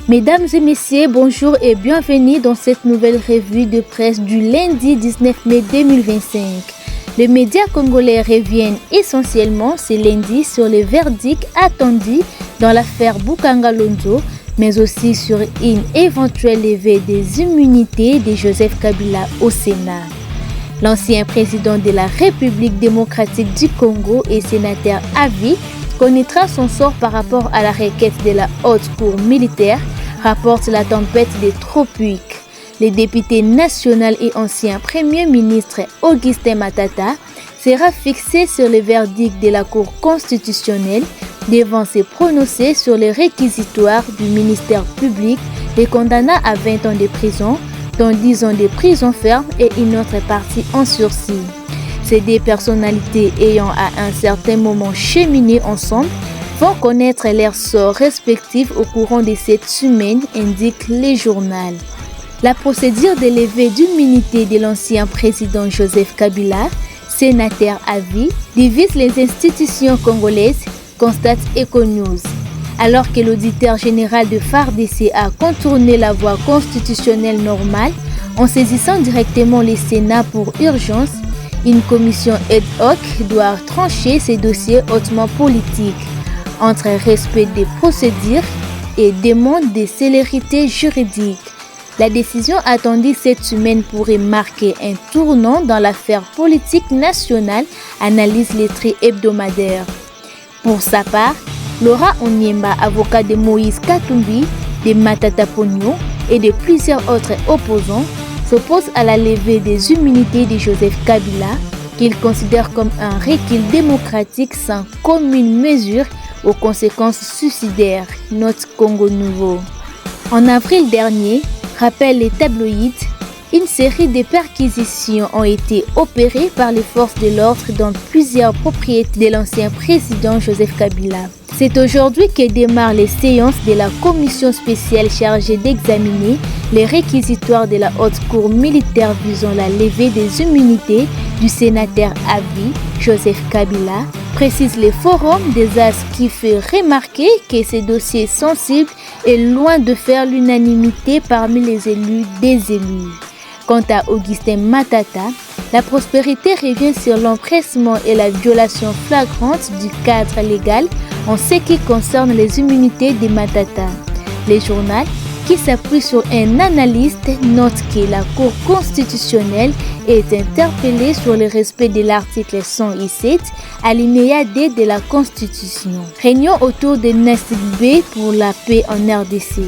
Mesdames et messieurs, bonjour et bienvenue dans cette nouvelle revue de presse du lundi 19 mai 2025. Les médias congolais reviennent essentiellement ce lundi sur les verdicts attendus dans l'affaire Bukanga Lonzo, mais aussi sur une éventuelle levée des immunités de Joseph Kabila au Sénat. L'ancien président de la République démocratique du Congo et sénateur à vie connaîtra son sort par rapport à la requête de la haute cour militaire, rapporte la tempête des tropiques. Le député national et ancien premier ministre Augustin Matata sera fixé sur le verdict de la Cour constitutionnelle devant se prononcer sur les réquisitoires du ministère public les condamnant à 20 ans de prison, dont 10 ans de prison ferme et une autre partie en sursis. Ces deux personnalités ayant à un certain moment cheminé ensemble vont connaître leur sort respectif au courant de cette semaine, indique le journal. La procédure de levée d'immunité de l'ancien président Joseph Kabila, sénateur à vie, divise les institutions congolaises, constate Econews. Alors que l'auditeur général de FARDC a contourné la voie constitutionnelle normale en saisissant directement le Sénat pour urgence, une commission ad hoc doit trancher ces dossiers hautement politiques. Entre respect des procédures et demande de célérité juridique. La décision attendue cette semaine pourrait marquer un tournant dans l'affaire politique nationale, analyse les traits hebdomadaires. Pour sa part, Laura Onyemba, avocat de Moïse Katumbi, de Matata Ponyo et de plusieurs autres opposants, s'oppose à la levée des immunités de Joseph Kabila, qu'il considère comme un recul démocratique sans commune mesure aux conséquences suicidaires, note Congo Nouveau. En avril dernier, rappelle les tabloïds, une série de perquisitions ont été opérées par les forces de l'ordre dans plusieurs propriétés de l'ancien président Joseph Kabila. C'est aujourd'hui que démarrent les séances de la commission spéciale chargée d'examiner les réquisitoires de la haute cour militaire visant la levée des immunités du sénateur à vie Joseph Kabila, précise le forum des As qui fait remarquer que ce dossier sensible est loin de faire l'unanimité parmi les élus des élus. Quant à Augustin Matata, la prospérité revient sur l'empressement et la violation flagrante du cadre légal en ce qui concerne les immunités de Matata. Le journal, qui s'appuie sur un analyste, note que la Cour constitutionnelle est interpellée sur le respect de l'article 107, alinéa D de la Constitution. Réunion autour de Nassig B pour la paix en RDC.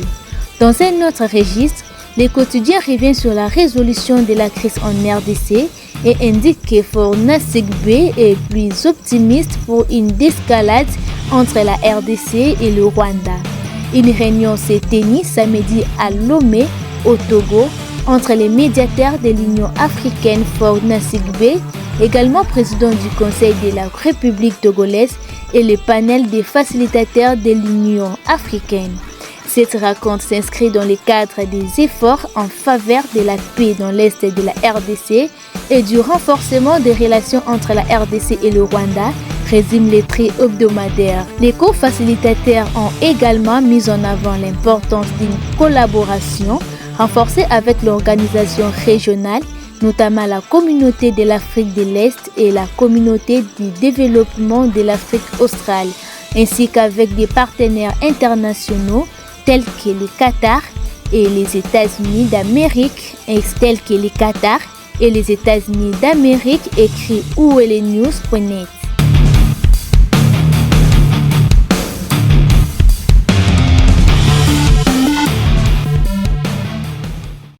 Dans un autre registre, le quotidien revient sur la résolution de la crise en RDC et indique que Fort Nassig B est plus optimiste pour une escalade entre la RDC et le Rwanda. Une réunion s'est tenue samedi à Lomé, au Togo, entre les médiateurs de l'Union africaine Fort Nassig B, également président du Conseil de la République togolaise, et le panel des facilitateurs de l'Union africaine. Cette rencontre s'inscrit dans le cadre des efforts en faveur de la paix dans l'est de la RDC et du renforcement des relations entre la RDC et le Rwanda, résume les traits hebdomadaires. Les co-facilitateurs ont également mis en avant l'importance d'une collaboration renforcée avec l'organisation régionale, notamment la communauté de l'Afrique de l'Est et la communauté du développement de l'Afrique australe, ainsi qu'avec des partenaires internationaux tels que le Qatar et les États-Unis d'Amérique, écrit uelenews.net.